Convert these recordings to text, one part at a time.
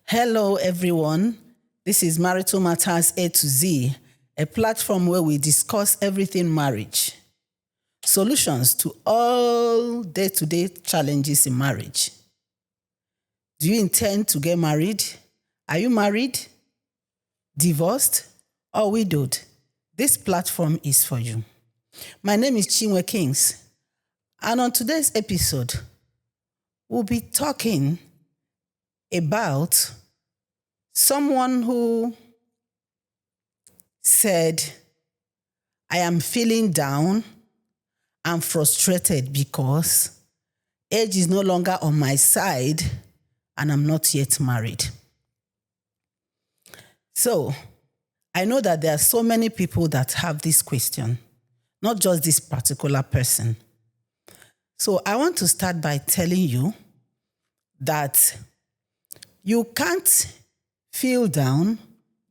Hello, everyone. This is Marital Matterz A to Z, a platform where we discuss everything marriage, solutions to all day-to-day challenges in marriage. Do you intend to get married? Are you married, divorced, or widowed? This platform is for you. My name is Chinwe Kings, and on today's episode, we'll be talking about someone who said, I am feeling down and frustrated because age is no longer on my side and I'm not yet married. So, I know that there are so many people that have this question, not just this particular person. So, I want to start by telling you that you can't feel down,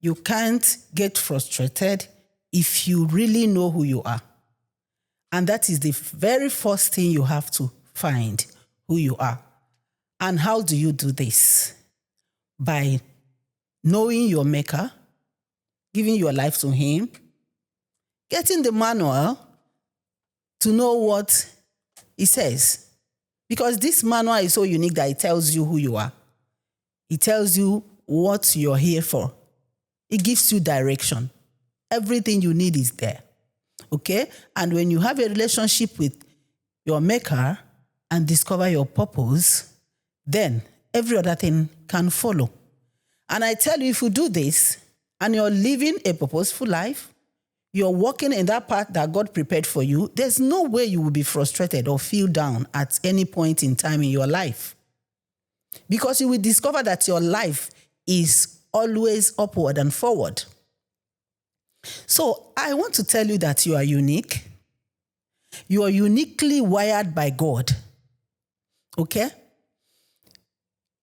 you can't get frustrated if you really know who you are. And that is the very first thing you have to find, who you are. And how do you do this? By knowing your maker, giving your life to him, getting the manual to know what it says. Because this manual is so unique that it tells you who you are. It tells you what you're here for. It gives you direction. Everything you need is there. Okay? And when you have a relationship with your maker and discover your purpose, then every other thing can follow. And I tell you, if you do this and you're living a purposeful life, you're walking in that path that God prepared for you, there's no way you will be frustrated or feel down at any point in time in your life. Because you will discover that your life is always upward and forward. So I want to tell you that you are unique. You are uniquely wired by God. Okay?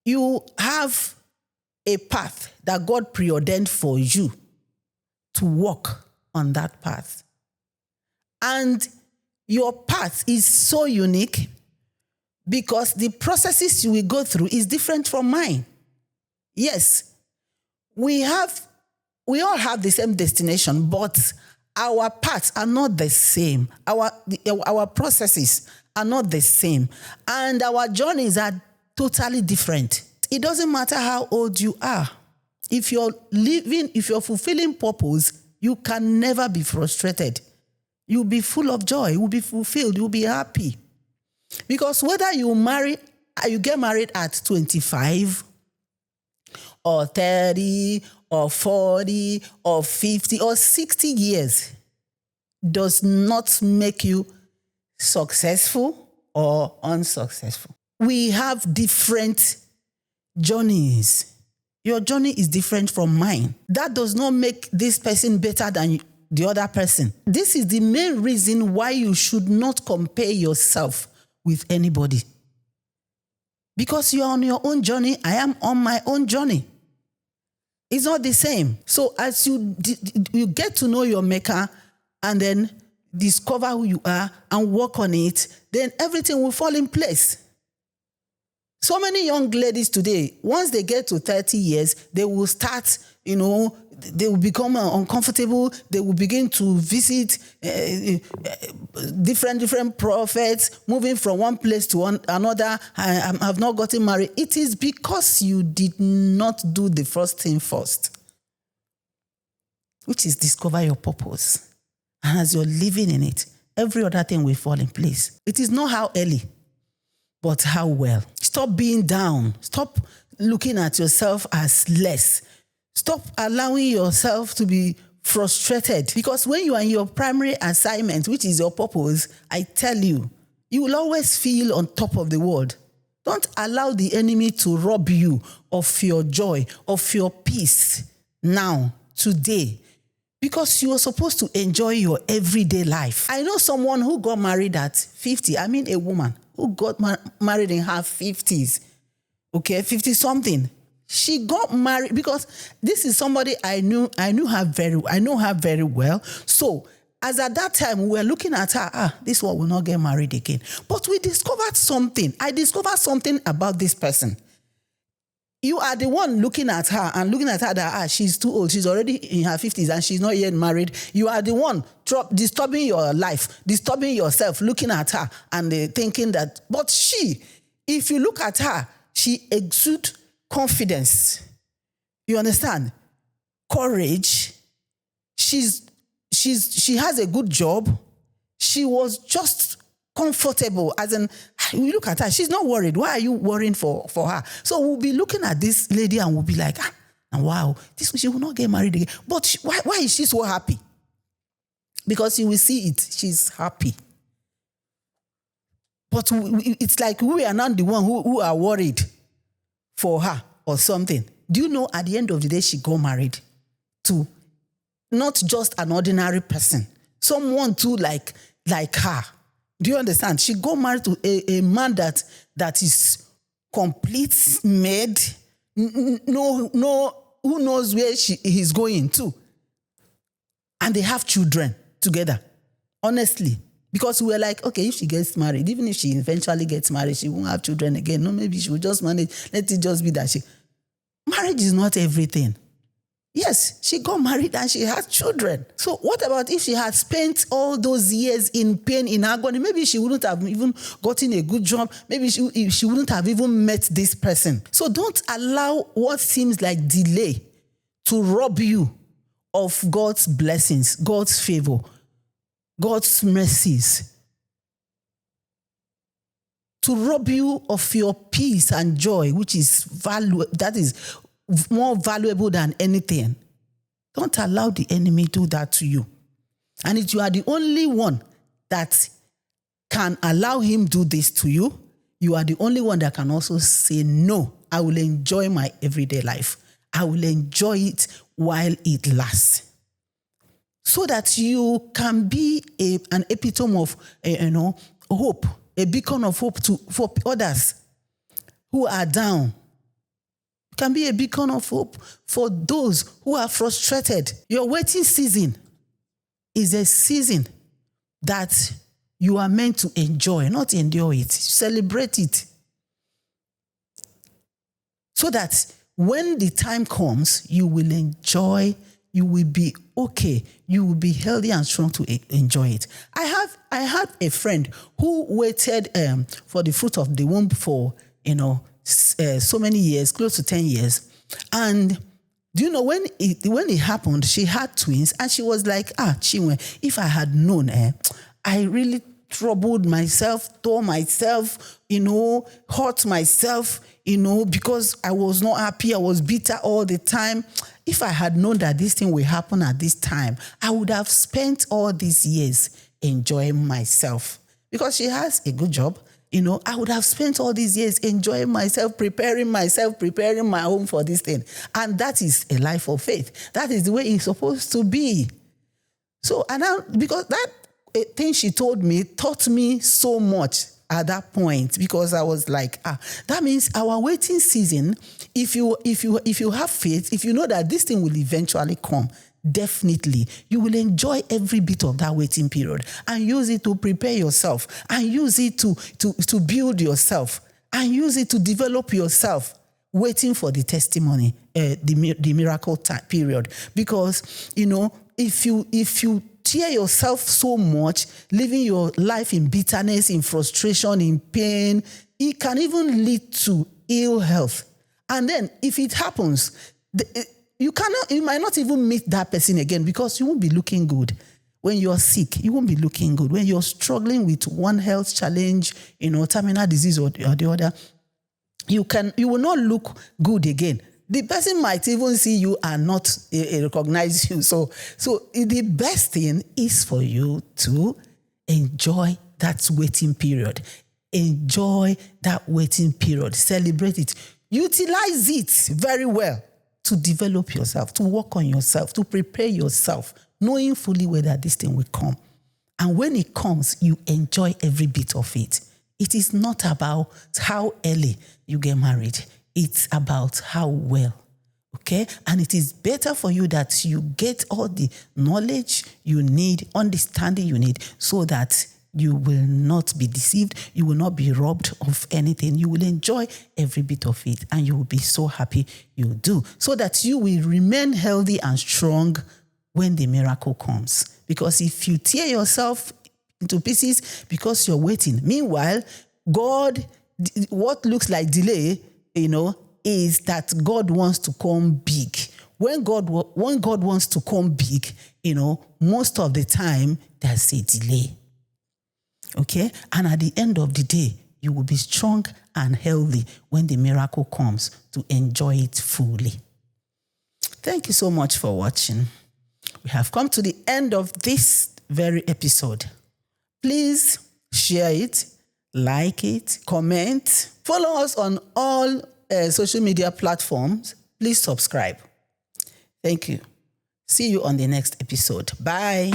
You have a path that God preordained for you to walk on that path. And your path is so unique because the processes you will go through is different from mine. Yes, we all have the same destination, but our paths are not the same. Our processes are not the same. And our journeys are totally different. It doesn't matter how old you are. If you're fulfilling purpose, you can never be frustrated. You'll be full of joy. You'll be fulfilled. You'll be happy. Because whether you get married at 25 or 30 or 40 or 50 or 60 years does not make you successful or unsuccessful. We have different journeys. Your journey is different from mine. That does not make this person better than the other person. This is the main reason why you should not compare yourself with anybody. Because you are on your own journey, I am on my own journey. It's not the same. So as you get to know your maker and then discover who you are and work on it, then everything will fall in place. So many young ladies today, once they get to 30 years, they will start, they will become uncomfortable. They will begin to visit different prophets, moving from one place to another. I have not gotten married. It is because you did not do the first thing first, which is discover your purpose. And as you're living in it, every other thing will fall in place. It is not how early, but how well. Stop being down. Stop looking at yourself as less. Stop allowing yourself to be frustrated. Because when you are in your primary assignment, which is your purpose, I tell you, you will always feel on top of the world. Don't allow the enemy to rob you of your joy, of your peace now, today. Because you are supposed to enjoy your everyday life. I know someone who got married at 50. I mean a woman who got married in her 50s. Okay, 50-something. She got married because this is somebody I know her very well. So as at that time, we were looking at her, this one will not get married again. But we discovered something. I discovered something about this person. You are the one looking at her that she's too old. She's already in her 50s and she's not yet married. You are the one disturbing your life, disturbing yourself, looking at her and thinking that. But if you look at her, she exudes confidence. You understand? Courage. She has a good job. She was just comfortable, as in, we look at her, she's not worried. Why are you worrying for her? So we'll be looking at this lady and we'll be like, wow, she will not get married again. But why is she so happy? Because you will see it, she's happy. But it's like we are not the one who are worried for her or something. Do you know at the end of the day, she got married to not just an ordinary person, someone too like her. Do you understand? She got married to a man that is complete, made, no, who knows where he's going to. And they have children together, honestly. Because we were like, okay, if she gets married, even if she eventually gets married, she won't have children again. No, maybe she will just manage. Let it just be that marriage is not everything. Yes, she got married and she had children. So what about if she had spent all those years in pain, in agony? Maybe she wouldn't have even gotten a good job. Maybe she wouldn't have even met this person. So don't allow what seems like delay to rob you of God's blessings, God's favor, God's mercies. To rob you of your peace and joy, which is that is more valuable than anything. Don't allow the enemy do that to you. And if you are the only one that can allow him do this to you, you are the only one that can also say, no, I will enjoy my everyday life. I will enjoy it while it lasts. So that you can be an epitome of hope, a beacon of hope for others who are down. You can be a beacon of hope for those who are frustrated. Your waiting season is a season that you are meant to enjoy, not endure it. Celebrate it. So that when the time comes, you will enjoy, you will be okay, you will be healthy and strong to enjoy it. I had a friend who waited for the fruit of the womb for, so many years, close to 10 years. And do you know, when it happened, she had twins and she was like, Chinwe, if I had known, I really troubled myself, tore myself, hurt myself, because I was not happy. I was bitter all the time. If I had known that this thing will happen at this time, I would have spent all these years enjoying myself. Because she has a good job. I would have spent all these years enjoying myself, preparing my home for this thing. And that is a life of faith. That is the way it's supposed to be. So, because that thing she told me taught me so much at that point, because I was like, that means our waiting season, if you have faith, if you know that this thing will eventually come, definitely you will enjoy every bit of that waiting period and use it to prepare yourself and use it to build yourself and use it to develop yourself, waiting for the testimony, the miracle period. Because if you tear yourself so much, living your life in bitterness, in frustration, in pain, it can even lead to ill health. And then if it happens, you might not even meet that person again, because you won't be looking good. When you're sick, you won't be looking good. When you're struggling with one health challenge, terminal disease or the other, you will not look good again. The person might even see you and not recognize you. So the best thing is for you to enjoy that waiting period. Enjoy that waiting period. Celebrate it. Utilize it very well to develop yourself, to work on yourself, to prepare yourself, knowing fully whether this thing will come. And when it comes, you enjoy every bit of it. It is not about how early you get married. It's about how well, okay? And it is better for you that you get all the knowledge you need, understanding you need, so that you will not be deceived. You will not be robbed of anything. You will enjoy every bit of it, and you will be so happy you do, so that you will remain healthy and strong when the miracle comes. Because if you tear yourself into pieces because you're waiting, meanwhile, God, what looks like delay, is that God wants to come big. When God wants to come big, most of the time there's a delay. Okay? And at the end of the day, you will be strong and healthy when the miracle comes to enjoy it fully. Thank you so much for watching. We have come to the end of this very episode. Please share it, like it, comment, follow us on all social media platforms. Please subscribe. Thank you. See you on the next episode. Bye.